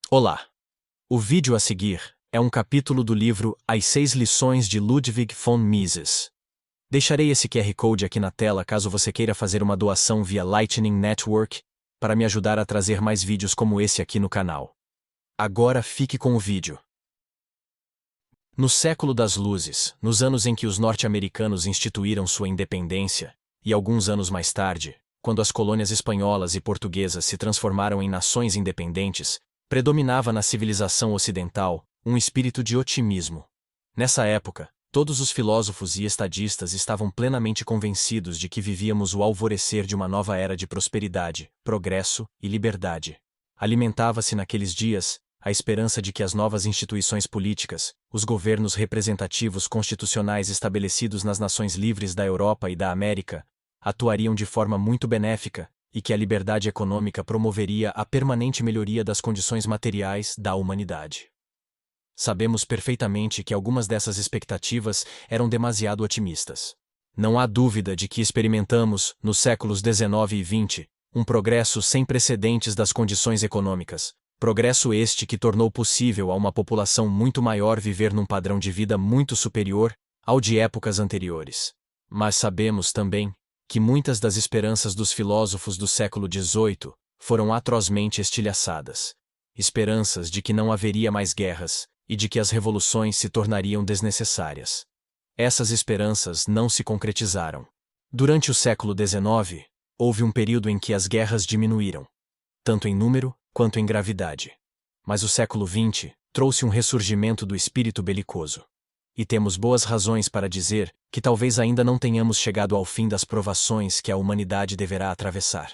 Olá! O vídeo a seguir é um capítulo do livro As 6 Lições de Ludwig von Mises. Deixarei esse QR Code aqui na tela caso você queira fazer uma doação via Lightning Network para me ajudar a trazer mais vídeos como esse aqui no canal. Agora fique com o vídeo. No século das luzes, nos anos em que os norte-americanos instituíram sua independência, e alguns anos mais tarde, quando as colônias espanholas e portuguesas se transformaram em nações independentes, predominava na civilização ocidental um espírito de otimismo. Nessa época, todos os filósofos e estadistas estavam plenamente convencidos de que vivíamos o alvorecer de uma nova era de prosperidade, progresso e liberdade. Alimentava-se naqueles dias a esperança de que as novas instituições políticas, os governos representativos constitucionais estabelecidos nas nações livres da Europa e da América, atuariam de forma muito benéfica e que a liberdade econômica promoveria a permanente melhoria das condições materiais da humanidade. Sabemos perfeitamente que algumas dessas expectativas eram demasiado otimistas. Não há dúvida de que experimentamos, nos séculos XIX e XX, um progresso sem precedentes das condições econômicas, progresso este que tornou possível a uma população muito maior viver num padrão de vida muito superior ao de épocas anteriores. Mas sabemos também que muitas das esperanças dos filósofos do século XVIII foram atrozmente estilhaçadas. Esperanças de que não haveria mais guerras e de que as revoluções se tornariam desnecessárias. Essas esperanças não se concretizaram. Durante o século XIX, houve um período em que as guerras diminuíram, tanto em número quanto em gravidade. Mas o século XX trouxe um ressurgimento do espírito belicoso. E temos boas razões para dizer que talvez ainda não tenhamos chegado ao fim das provações que a humanidade deverá atravessar.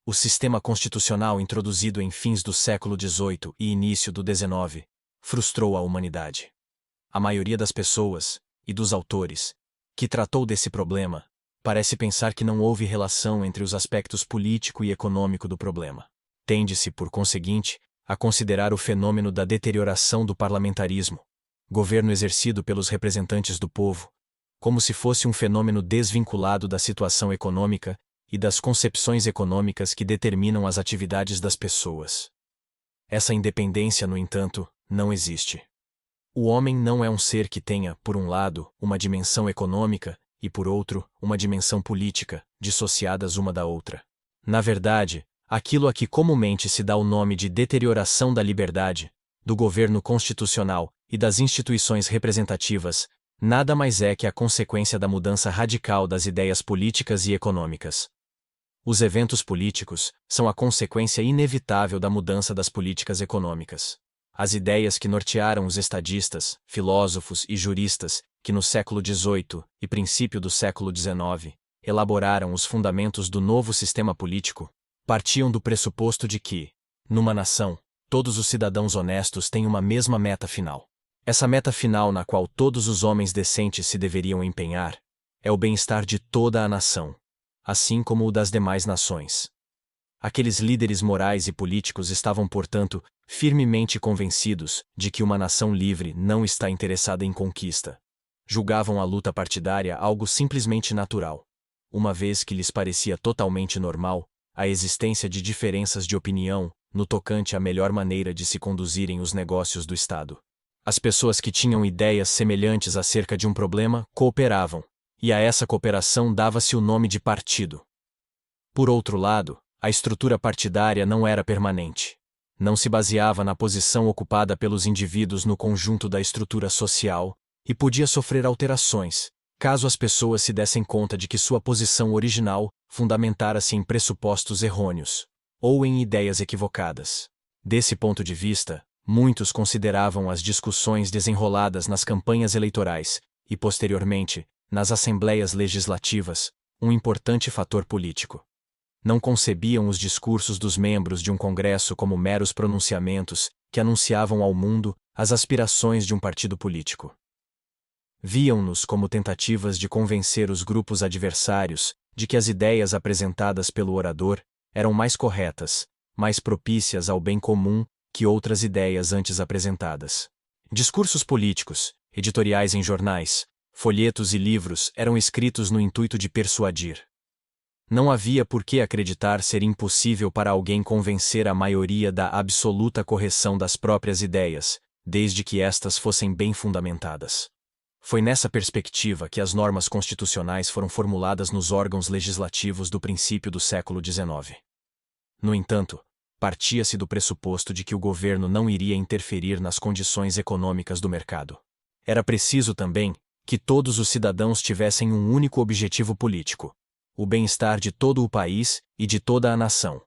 O sistema constitucional introduzido em fins do século XVIII e início do XIX frustrou a humanidade. A maioria das pessoas, e dos autores, que tratou desse problema, parece pensar que não houve relação entre os aspectos político e econômico do problema. Tende-se, por conseguinte, a considerar o fenômeno da deterioração do parlamentarismo, governo exercido pelos representantes do povo, como se fosse um fenômeno desvinculado da situação econômica e das concepções econômicas que determinam as atividades das pessoas. Essa independência, no entanto, não existe. O homem não é um ser que tenha, por um lado, uma dimensão econômica e, por outro, uma dimensão política, dissociadas uma da outra. Na verdade, aquilo a que comumente se dá o nome de deterioração da liberdade, do governo constitucional e das instituições representativas, nada mais é que a consequência da mudança radical das ideias políticas e econômicas. Os eventos políticos são a consequência inevitável da mudança das políticas econômicas. As ideias que nortearam os estadistas, filósofos e juristas que no século XVIII e princípio do século XIX elaboraram os fundamentos do novo sistema político, partiam do pressuposto de que, numa nação, todos os cidadãos honestos têm uma mesma meta final. Essa meta final na qual todos os homens decentes se deveriam empenhar é o bem-estar de toda a nação, assim como o das demais nações. Aqueles líderes morais e políticos estavam, portanto, firmemente convencidos de que uma nação livre não está interessada em conquista. Julgavam a luta partidária algo simplesmente natural, uma vez que lhes parecia totalmente normal a existência de diferenças de opinião no tocante à melhor maneira de se conduzirem os negócios do Estado. As pessoas que tinham ideias semelhantes acerca de um problema cooperavam, e a essa cooperação dava-se o nome de partido. Por outro lado, a estrutura partidária não era permanente. Não se baseava na posição ocupada pelos indivíduos no conjunto da estrutura social, e podia sofrer alterações, caso as pessoas se dessem conta de que sua posição original fundamentara-se em pressupostos errôneos, ou em ideias equivocadas. Desse ponto de vista, muitos consideravam as discussões desenroladas nas campanhas eleitorais e, posteriormente, nas assembleias legislativas, um importante fator político. Não concebiam os discursos dos membros de um congresso como meros pronunciamentos que anunciavam ao mundo as aspirações de um partido político. Viam-nos como tentativas de convencer os grupos adversários de que as ideias apresentadas pelo orador eram mais corretas, mais propícias ao bem comum que outras ideias antes apresentadas. Discursos políticos, editoriais em jornais, folhetos e livros eram escritos no intuito de persuadir. Não havia por que acreditar ser impossível para alguém convencer a maioria da absoluta correção das próprias ideias, desde que estas fossem bem fundamentadas. Foi nessa perspectiva que as normas constitucionais foram formuladas nos órgãos legislativos do princípio do século XIX. No entanto, partia-se do pressuposto de que o governo não iria interferir nas condições econômicas do mercado. Era preciso também que todos os cidadãos tivessem um único objetivo político: o bem-estar de todo o país e de toda a nação.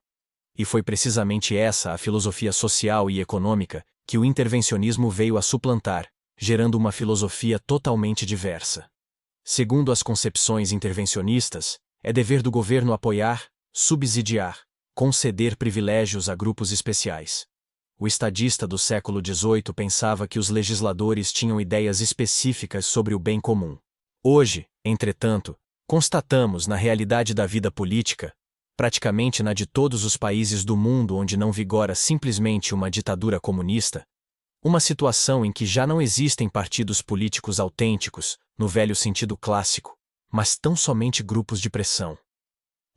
E foi precisamente essa a filosofia social e econômica que o intervencionismo veio a suplantar, gerando uma filosofia totalmente diversa. Segundo as concepções intervencionistas, é dever do governo apoiar, subsidiar, conceder privilégios a grupos especiais. O estadista do século XVIII pensava que os legisladores tinham ideias específicas sobre o bem comum. Hoje, entretanto, constatamos na realidade da vida política, praticamente na de todos os países do mundo onde não vigora simplesmente uma ditadura comunista, uma situação em que já não existem partidos políticos autênticos, no velho sentido clássico, mas tão somente grupos de pressão.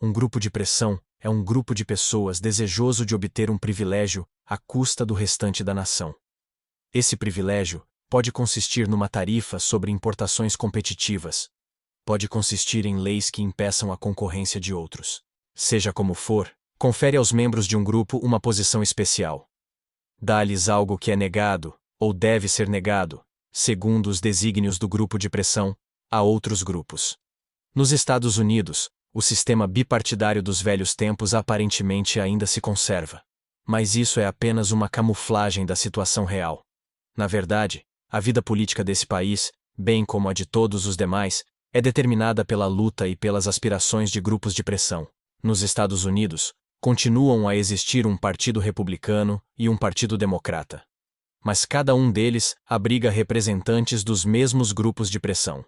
Um grupo de pressão é um grupo de pessoas desejoso de obter um privilégio à custa do restante da nação. Esse privilégio pode consistir numa tarifa sobre importações competitivas, pode consistir em leis que impeçam a concorrência de outros. Seja como for, confere aos membros de um grupo uma posição especial. Dá-lhes algo que é negado, ou deve ser negado, segundo os desígnios do grupo de pressão, a outros grupos. Nos Estados Unidos, o sistema bipartidário dos velhos tempos aparentemente ainda se conserva. Mas isso é apenas uma camuflagem da situação real. Na verdade, a vida política desse país, bem como a de todos os demais, é determinada pela luta e pelas aspirações de grupos de pressão. Nos Estados Unidos, continuam a existir um partido republicano e um partido democrata. Mas cada um deles abriga representantes dos mesmos grupos de pressão.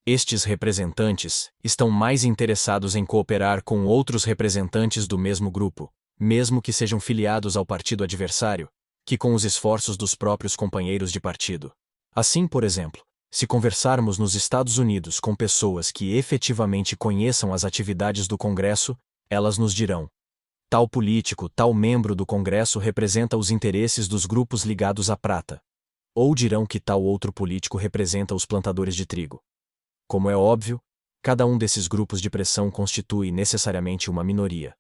Estes representantes estão mais interessados em cooperar com outros representantes do mesmo grupo, mesmo que sejam filiados ao partido adversário, que com os esforços dos próprios companheiros de partido. Assim, por exemplo, se conversarmos nos Estados Unidos com pessoas que efetivamente conheçam as atividades do Congresso, elas nos dirão: tal político, tal membro do Congresso representa os interesses dos grupos ligados à prata. Ou dirão que tal outro político representa os plantadores de trigo. Como é óbvio, cada um desses grupos de pressão constitui necessariamente uma minoria.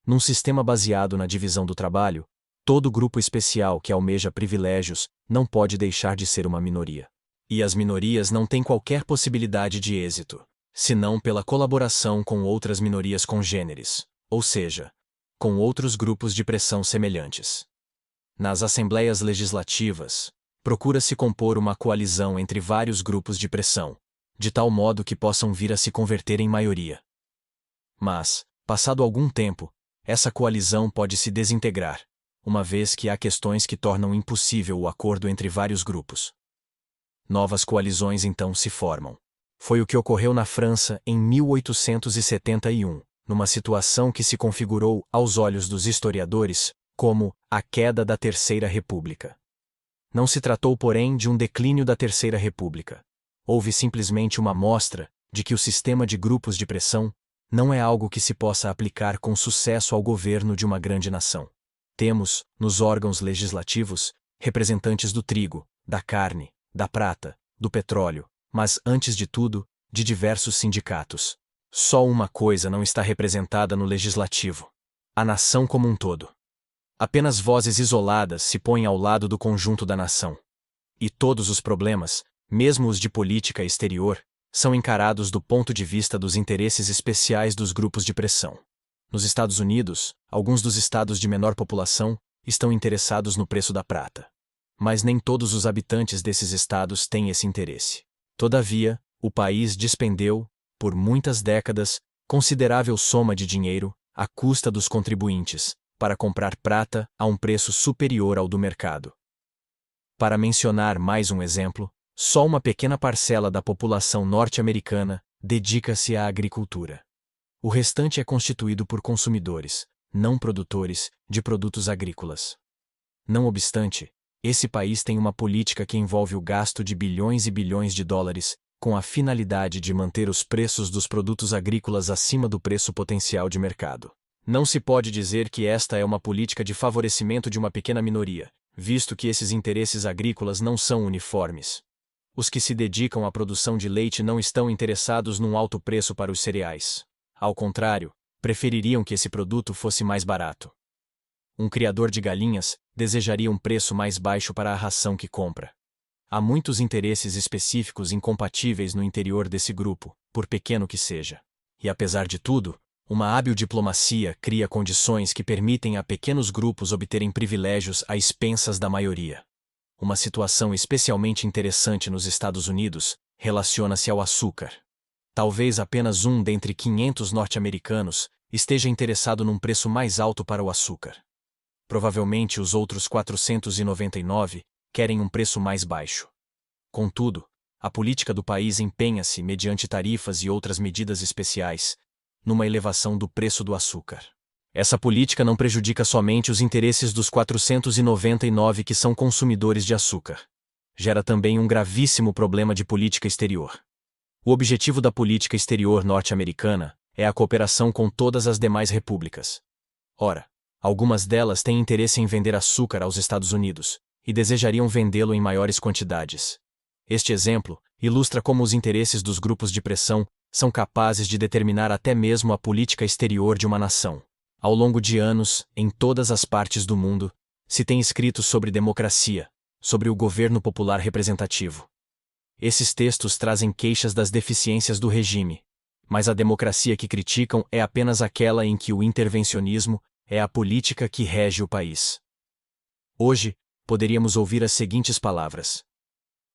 Num sistema baseado na divisão do trabalho, todo grupo especial que almeja privilégios não pode deixar de ser uma minoria. E as minorias não têm qualquer possibilidade de êxito, senão pela colaboração com outras minorias congêneres, ou seja, com outros grupos de pressão semelhantes. Nas assembleias legislativas, procura-se compor uma coalizão entre vários grupos de pressão, de tal modo que possam vir a se converter em maioria. Mas, passado algum tempo, essa coalizão pode se desintegrar, uma vez que há questões que tornam impossível o acordo entre vários grupos. Novas coalizões então se formam. Foi o que ocorreu na França em 1871, numa situação que se configurou, aos olhos dos historiadores, como a queda da Terceira República. Não se tratou, porém, de um declínio da Terceira República. Houve simplesmente uma mostra de que o sistema de grupos de pressão não é algo que se possa aplicar com sucesso ao governo de uma grande nação. Temos, nos órgãos legislativos, representantes do trigo, da carne, da prata, do petróleo, mas, antes de tudo, de diversos sindicatos. Só uma coisa não está representada no legislativo: a nação como um todo. Apenas vozes isoladas se põem ao lado do conjunto da nação. E todos os problemas, mesmo os de política exterior, são encarados do ponto de vista dos interesses especiais dos grupos de pressão. Nos Estados Unidos, alguns dos estados de menor população estão interessados no preço da prata. Mas nem todos os habitantes desses estados têm esse interesse. Todavia, o país despendeu, por muitas décadas, considerável soma de dinheiro, à custa dos contribuintes, para comprar prata a um preço superior ao do mercado. Para mencionar mais um exemplo, só uma pequena parcela da população norte-americana dedica-se à agricultura. O restante é constituído por consumidores, não produtores, de produtos agrícolas. Não obstante, esse país tem uma política que envolve o gasto de bilhões e bilhões de dólares, com a finalidade de manter os preços dos produtos agrícolas acima do preço potencial de mercado. Não se pode dizer que esta é uma política de favorecimento de uma pequena minoria, visto que esses interesses agrícolas não são uniformes. Os que se dedicam à produção de leite não estão interessados num alto preço para os cereais. Ao contrário, prefeririam que esse produto fosse mais barato. Um criador de galinhas desejaria um preço mais baixo para a ração que compra. Há muitos interesses específicos incompatíveis no interior desse grupo, por pequeno que seja. E apesar de tudo, uma hábil diplomacia cria condições que permitem a pequenos grupos obterem privilégios às expensas da maioria. Uma situação especialmente interessante nos Estados Unidos relaciona-se ao açúcar. Talvez apenas um dentre 500 norte-americanos esteja interessado num preço mais alto para o açúcar. Provavelmente os outros 499 querem um preço mais baixo. Contudo, a política do país empenha-se, mediante tarifas e outras medidas especiais, numa elevação do preço do açúcar. Essa política não prejudica somente os interesses dos 499 que são consumidores de açúcar. Gera também um gravíssimo problema de política exterior. O objetivo da política exterior norte-americana é a cooperação com todas as demais repúblicas. Ora, algumas delas têm interesse em vender açúcar aos Estados Unidos e desejariam vendê-lo em maiores quantidades. Este exemplo ilustra como os interesses dos grupos de pressão são capazes de determinar até mesmo a política exterior de uma nação. Ao longo de anos, em todas as partes do mundo, se tem escrito sobre democracia, sobre o governo popular representativo. Esses textos trazem queixas das deficiências do regime, mas a democracia que criticam é apenas aquela em que o intervencionismo é a política que rege o país. Hoje, poderíamos ouvir as seguintes palavras.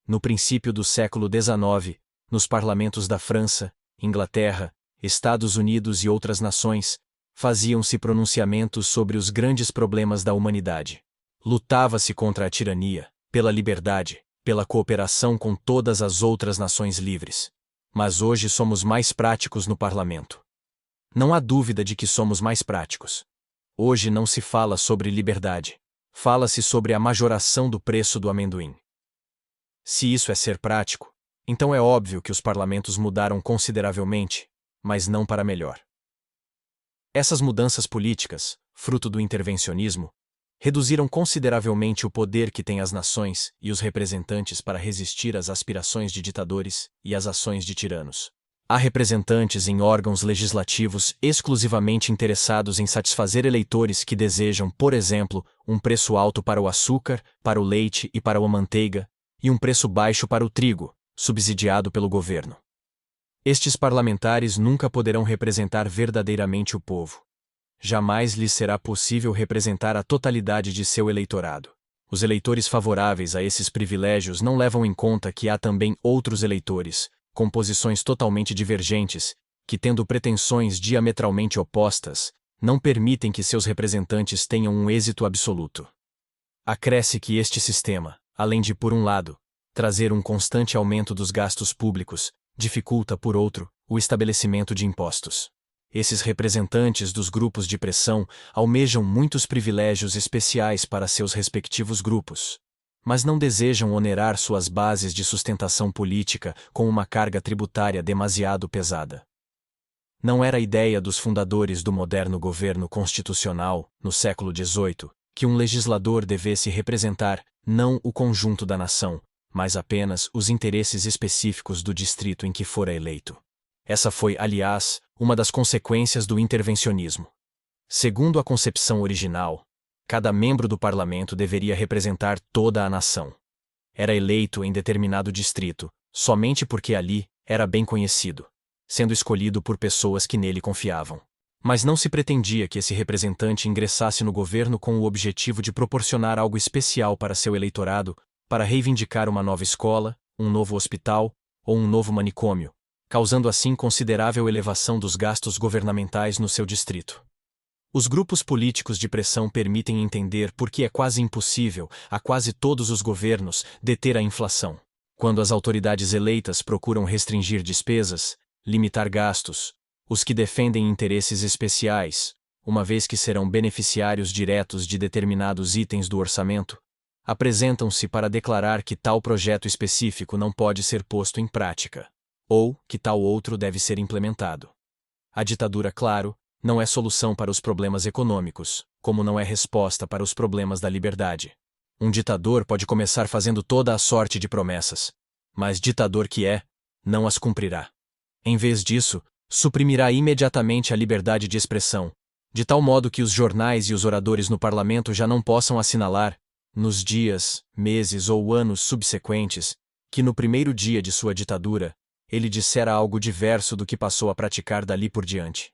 No princípio do século XIX, nos parlamentos da França, Inglaterra, Estados Unidos e outras nações, faziam-se pronunciamentos sobre os grandes problemas da humanidade. Lutava-se contra a tirania, pela liberdade, pela cooperação com todas as outras nações livres. Mas hoje somos mais práticos no parlamento. Não há dúvida de que somos mais práticos. Hoje não se fala sobre liberdade. Fala-se sobre a majoração do preço do amendoim. Se isso é ser prático, então é óbvio que os parlamentos mudaram consideravelmente, mas não para melhor. Essas mudanças políticas, fruto do intervencionismo, reduziram consideravelmente o poder que têm as nações e os representantes para resistir às aspirações de ditadores e às ações de tiranos. Há representantes em órgãos legislativos exclusivamente interessados em satisfazer eleitores que desejam, por exemplo, um preço alto para o açúcar, para o leite e para a manteiga, e um preço baixo para o trigo, subsidiado pelo governo. Estes parlamentares nunca poderão representar verdadeiramente o povo. Jamais lhes será possível representar a totalidade de seu eleitorado. Os eleitores favoráveis a esses privilégios não levam em conta que há também outros eleitores, com posições totalmente divergentes, que, tendo pretensões diametralmente opostas, não permitem que seus representantes tenham um êxito absoluto. Acresce que este sistema, além de, por um lado, trazer um constante aumento dos gastos públicos, dificulta, por outro, o estabelecimento de impostos. Esses representantes dos grupos de pressão almejam muitos privilégios especiais para seus respectivos grupos, mas não desejam onerar suas bases de sustentação política com uma carga tributária demasiado pesada. Não era a ideia dos fundadores do moderno governo constitucional, no século XVIII, que um legislador devesse representar, não o conjunto da nação, mas apenas os interesses específicos do distrito em que fora eleito. Essa foi, aliás, uma das consequências do intervencionismo. Segundo a concepção original, cada membro do parlamento deveria representar toda a nação. Era eleito em determinado distrito, somente porque ali era bem conhecido, sendo escolhido por pessoas que nele confiavam. Mas não se pretendia que esse representante ingressasse no governo com o objetivo de proporcionar algo especial para seu eleitorado, para reivindicar uma nova escola, um novo hospital ou um novo manicômio, causando assim considerável elevação dos gastos governamentais no seu distrito. Os grupos políticos de pressão permitem entender por que é quase impossível, a quase todos os governos, deter a inflação. Quando as autoridades eleitas procuram restringir despesas, limitar gastos, os que defendem interesses especiais, uma vez que serão beneficiários diretos de determinados itens do orçamento, apresentam-se para declarar que tal projeto específico não pode ser posto em prática. ou que tal outro deve ser implementado. A ditadura, claro, não é solução para os problemas econômicos, como não é resposta para os problemas da liberdade. Um ditador pode começar fazendo toda a sorte de promessas, mas ditador que é, não as cumprirá. Em vez disso, suprimirá imediatamente a liberdade de expressão, de tal modo que os jornais e os oradores no parlamento já não possam assinalar, nos dias, meses ou anos subsequentes, que no primeiro dia de sua ditadura, ele dissera algo diverso do que passou a praticar dali por diante.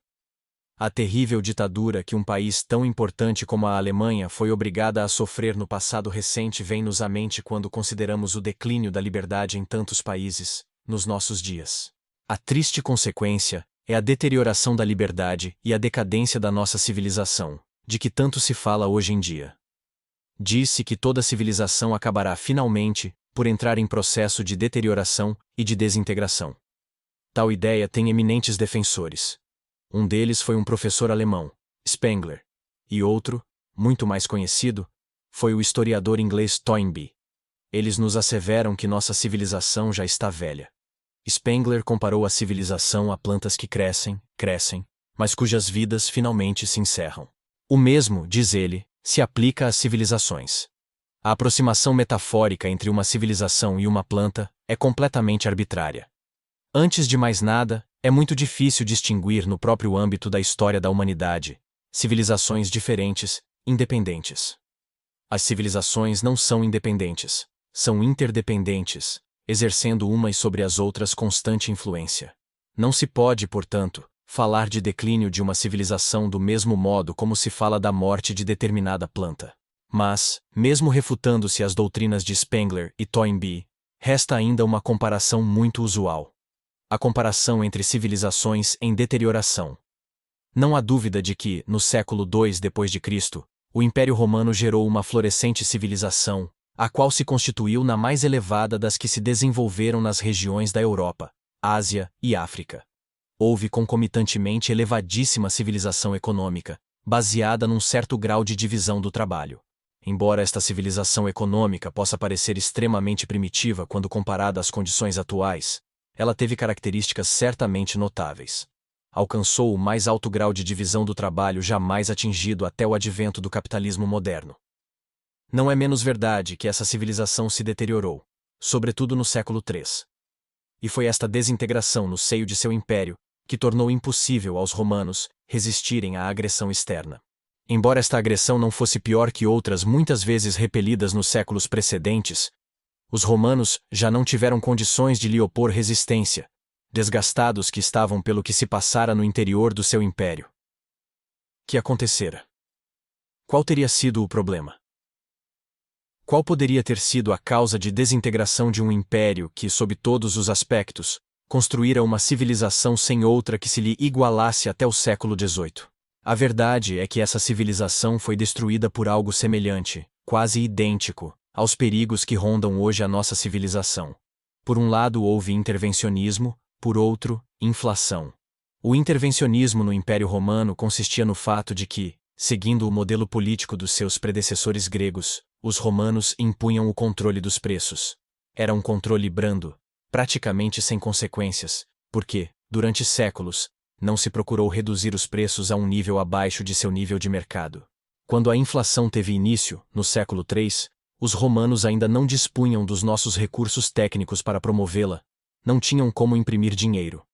A terrível ditadura que um país tão importante como a Alemanha foi obrigada a sofrer no passado recente vem-nos à mente quando consideramos o declínio da liberdade em tantos países, nos nossos dias. A triste consequência é a deterioração da liberdade e a decadência da nossa civilização, de que tanto se fala hoje em dia. Diz-se que toda civilização acabará finalmente por entrar em processo de deterioração e de desintegração. Tal ideia tem eminentes defensores. Um deles foi um professor alemão, Spengler, e outro, muito mais conhecido, foi o historiador inglês Toynbee. Eles nos asseveram que nossa civilização já está velha. Spengler comparou a civilização a plantas que crescem, mas cujas vidas finalmente se encerram. O mesmo, diz ele, se aplica às civilizações. A aproximação metafórica entre uma civilização e uma planta é completamente arbitrária. Antes de mais nada, é muito difícil distinguir no próprio âmbito da história da humanidade civilizações diferentes, independentes. As civilizações não são independentes, são interdependentes, exercendo umas sobre as outras constante influência. Não se pode, portanto, falar de declínio de uma civilização do mesmo modo como se fala da morte de determinada planta. Mas, mesmo refutando-se as doutrinas de Spengler e Toynbee, resta ainda uma comparação muito usual. A comparação entre civilizações em deterioração. Não há dúvida de que, no século II d.C., o Império Romano gerou uma florescente civilização, a qual se constituiu na mais elevada das que se desenvolveram nas regiões da Europa, Ásia e África. Houve concomitantemente elevadíssima civilização econômica, baseada num certo grau de divisão do trabalho. Embora esta civilização econômica possa parecer extremamente primitiva quando comparada às condições atuais, ela teve características certamente notáveis. Alcançou o mais alto grau de divisão do trabalho jamais atingido até o advento do capitalismo moderno. Não é menos verdade que essa civilização se deteriorou, sobretudo no século III. E foi esta desintegração no seio de seu império que tornou impossível aos romanos resistirem à agressão externa. Embora esta agressão não fosse pior que outras muitas vezes repelidas nos séculos precedentes, os romanos já não tiveram condições de lhe opor resistência, desgastados que estavam pelo que se passara no interior do seu império. Que acontecera? Qual teria sido o problema? Qual poderia ter sido a causa de desintegração de um império que, sob todos os aspectos, construíra uma civilização sem outra que se lhe igualasse até o século XVIII? A verdade é que essa civilização foi destruída por algo semelhante, quase idêntico, aos perigos que rondam hoje a nossa civilização. Por um lado houve intervencionismo, por outro, inflação. O intervencionismo no Império Romano consistia no fato de que, seguindo o modelo político dos seus predecessores gregos, os romanos impunham o controle dos preços. Era um controle brando, praticamente sem consequências, porque, durante séculos, não se procurou reduzir os preços a um nível abaixo de seu nível de mercado. Quando a inflação teve início, no século III, os romanos ainda não dispunham dos nossos recursos técnicos para promovê-la, não tinham como imprimir dinheiro.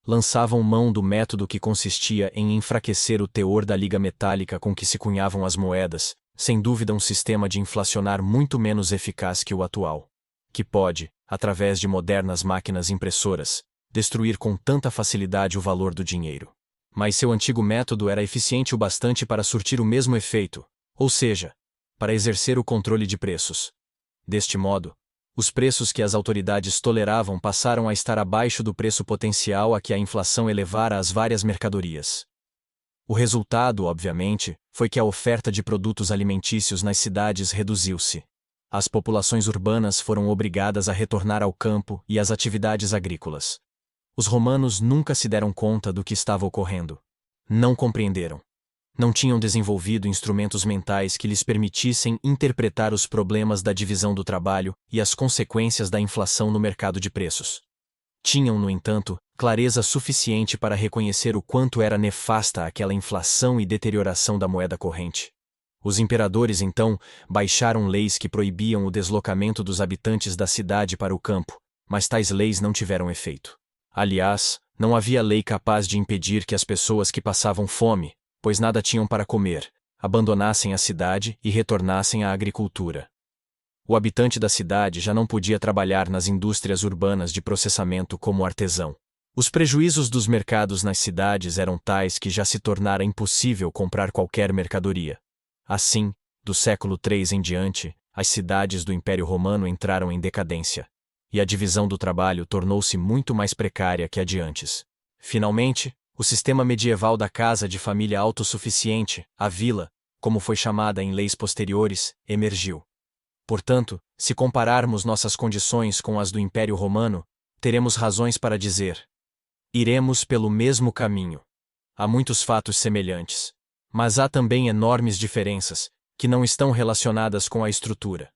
Lançavam mão do método que consistia em enfraquecer o teor da liga metálica com que se cunhavam as moedas, sem dúvida um sistema de inflacionar muito menos eficaz que o atual, que pode, através de modernas máquinas impressoras, destruir com tanta facilidade o valor do dinheiro. Mas seu antigo método era eficiente o bastante para surtir o mesmo efeito, ou seja, para exercer o controle de preços. Deste modo, os preços que as autoridades toleravam passaram a estar abaixo do preço potencial a que a inflação elevara as várias mercadorias. O resultado, obviamente, foi que a oferta de produtos alimentícios nas cidades reduziu-se. As populações urbanas foram obrigadas a retornar ao campo e às atividades agrícolas. Os romanos nunca se deram conta do que estava ocorrendo. Não compreenderam. Não tinham desenvolvido instrumentos mentais que lhes permitissem interpretar os problemas da divisão do trabalho e as consequências da inflação no mercado de preços. Tinham, no entanto, clareza suficiente para reconhecer o quanto era nefasta aquela inflação e deterioração da moeda corrente. Os imperadores, então, baixaram leis que proibiam o deslocamento dos habitantes da cidade para o campo, mas tais leis não tiveram efeito. Aliás, não havia lei capaz de impedir que as pessoas que passavam fome, pois nada tinham para comer, abandonassem a cidade e retornassem à agricultura. O habitante da cidade já não podia trabalhar nas indústrias urbanas de processamento como artesão. Os prejuízos dos mercados nas cidades eram tais que já se tornara impossível comprar qualquer mercadoria. Assim, do século III em diante, as cidades do Império Romano entraram em decadência, e a divisão do trabalho tornou-se muito mais precária que a de antes. Finalmente, o sistema medieval da casa de família autossuficiente, a vila, como foi chamada em leis posteriores, emergiu. Portanto, se compararmos nossas condições com as do Império Romano, teremos razões para dizer: iremos pelo mesmo caminho. Há muitos fatos semelhantes, mas há também enormes diferenças, que não estão relacionadas com a estrutura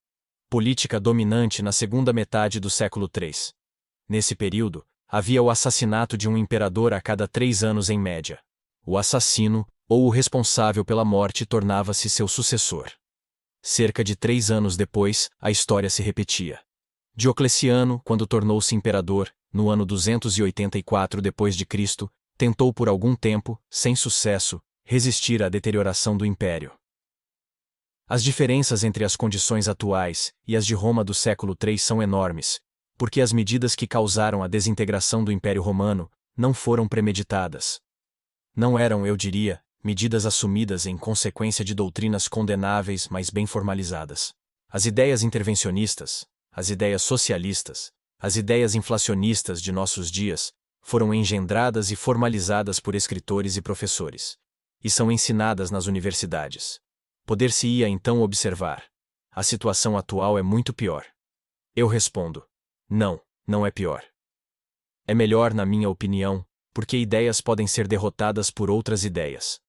política dominante na segunda metade do século III. Nesse período, havia o assassinato de um imperador a cada 3 anos em média. O assassino, ou o responsável pela morte, tornava-se seu sucessor. Cerca de 3 anos depois, a história se repetia. Diocleciano, quando tornou-se imperador, no ano 284 d.C., tentou por algum tempo, sem sucesso, resistir à deterioração do império. As diferenças entre as condições atuais e as de Roma do século III são enormes, porque as medidas que causaram a desintegração do Império Romano não foram premeditadas. Não eram, eu diria, medidas assumidas em consequência de doutrinas condenáveis, mas bem formalizadas. As ideias intervencionistas, as ideias socialistas, as ideias inflacionistas de nossos dias foram engendradas e formalizadas por escritores e professores, e são ensinadas nas universidades. Poder-se-ia então observar: a situação atual é muito pior. Eu respondo: não, não é pior. É melhor, na minha opinião, porque ideias podem ser derrotadas por outras ideias.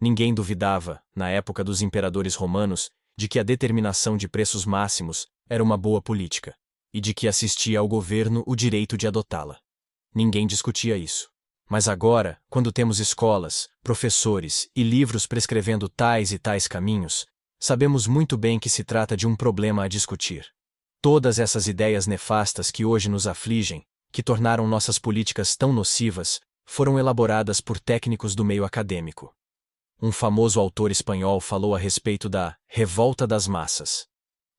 Ninguém duvidava, na época dos imperadores romanos, de que a determinação de preços máximos era uma boa política, e de que assistia ao governo o direito de adotá-la. Ninguém discutia isso. Mas agora, quando temos escolas, professores e livros prescrevendo tais e tais caminhos, sabemos muito bem que se trata de um problema a discutir. Todas essas ideias nefastas que hoje nos afligem, que tornaram nossas políticas tão nocivas, foram elaboradas por técnicos do meio acadêmico. Um famoso autor espanhol falou a respeito da revolta das massas.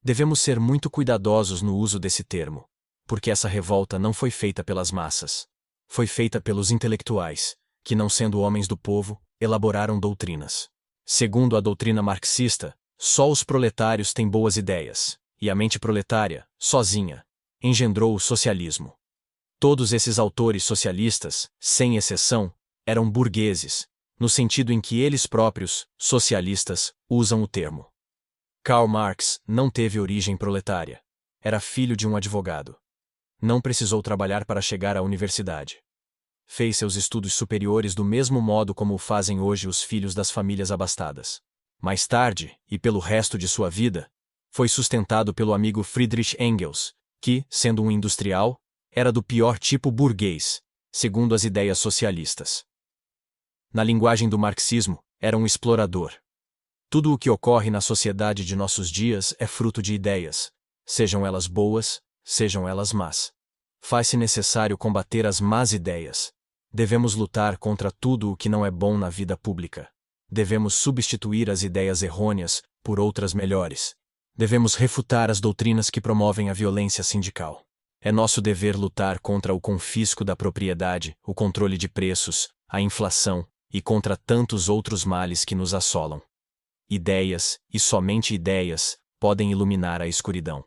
Devemos ser muito cuidadosos no uso desse termo, porque essa revolta não foi feita pelas massas. Foi feita pelos intelectuais, que, não sendo homens do povo, elaboraram doutrinas. Segundo a doutrina marxista, só os proletários têm boas ideias, e a mente proletária, sozinha, engendrou o socialismo. Todos esses autores socialistas, sem exceção, eram burgueses, no sentido em que eles próprios, socialistas, usam o termo. Karl Marx não teve origem proletária. Era filho de um advogado. Não precisou trabalhar para chegar à universidade. Fez seus estudos superiores do mesmo modo como o fazem hoje os filhos das famílias abastadas. Mais tarde, e pelo resto de sua vida, foi sustentado pelo amigo Friedrich Engels, que, sendo um industrial, era do pior tipo burguês, segundo as ideias socialistas. Na linguagem do marxismo, era um explorador. Tudo o que ocorre na sociedade de nossos dias é fruto de ideias, sejam elas boas, sejam elas más. Faz-se necessário combater as más ideias. Devemos lutar contra tudo o que não é bom na vida pública. Devemos substituir as ideias errôneas por outras melhores. Devemos refutar as doutrinas que promovem a violência sindical. É nosso dever lutar contra o confisco da propriedade, o controle de preços, a inflação e contra tantos outros males que nos assolam. Ideias, e somente ideias, podem iluminar a escuridão.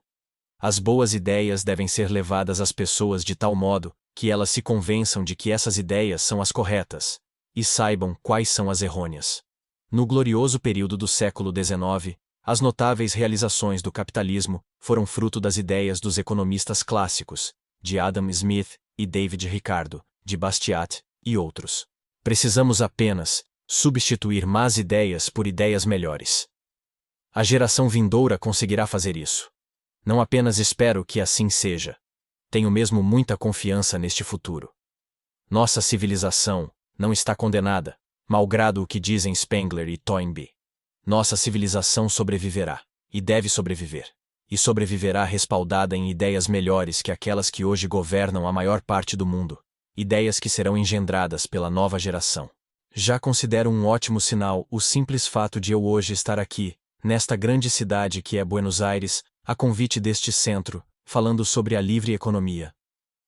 As boas ideias devem ser levadas às pessoas de tal modo que elas se convençam de que essas ideias são as corretas, e saibam quais são as errôneas. No glorioso período do século XIX, as notáveis realizações do capitalismo foram fruto das ideias dos economistas clássicos, de Adam Smith e David Ricardo, de Bastiat e outros. Precisamos apenas substituir más ideias por ideias melhores. A geração vindoura conseguirá fazer isso. Não apenas espero que assim seja. Tenho mesmo muita confiança neste futuro. Nossa civilização não está condenada, malgrado o que dizem Spengler e Toynbee. Nossa civilização sobreviverá, e deve sobreviver. E sobreviverá respaldada em ideias melhores que aquelas que hoje governam a maior parte do mundo. Ideias que serão engendradas pela nova geração. Já considero um ótimo sinal o simples fato de eu hoje estar aqui, nesta grande cidade que é Buenos Aires, a convite deste centro, falando sobre a livre economia.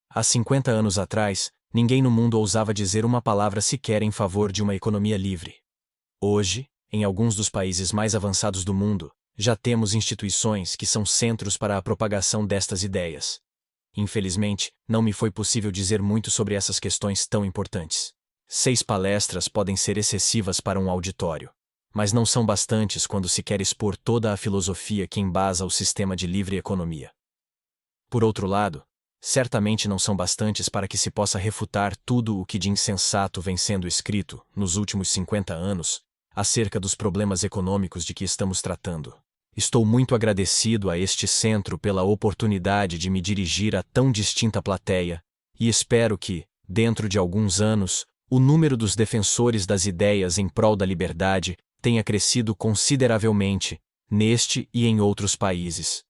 Há 50 anos atrás, ninguém no mundo ousava dizer uma palavra sequer em favor de uma economia livre. Hoje, em alguns dos países mais avançados do mundo, já temos instituições que são centros para a propagação destas ideias. Infelizmente, não me foi possível dizer muito sobre essas questões tão importantes. 6 palestras podem ser excessivas para um auditório, mas não são bastantes quando se quer expor toda a filosofia que embasa o sistema de livre economia. Por outro lado, certamente não são bastantes para que se possa refutar tudo o que de insensato vem sendo escrito, nos últimos 50 anos, acerca dos problemas econômicos de que estamos tratando. Estou muito agradecido a este centro pela oportunidade de me dirigir a tão distinta plateia, e espero que, dentro de alguns anos, o número dos defensores das ideias em prol da liberdade tenha crescido consideravelmente, neste e em outros países.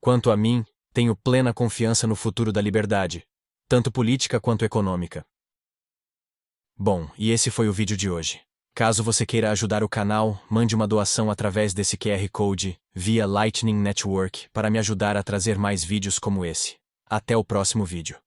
Quanto a mim, tenho plena confiança no futuro da liberdade, tanto política quanto econômica. Bom, e esse foi o vídeo de hoje. Caso você queira ajudar o canal, mande uma doação através desse QR Code, via Lightning Network, para me ajudar a trazer mais vídeos como esse. Até o próximo vídeo.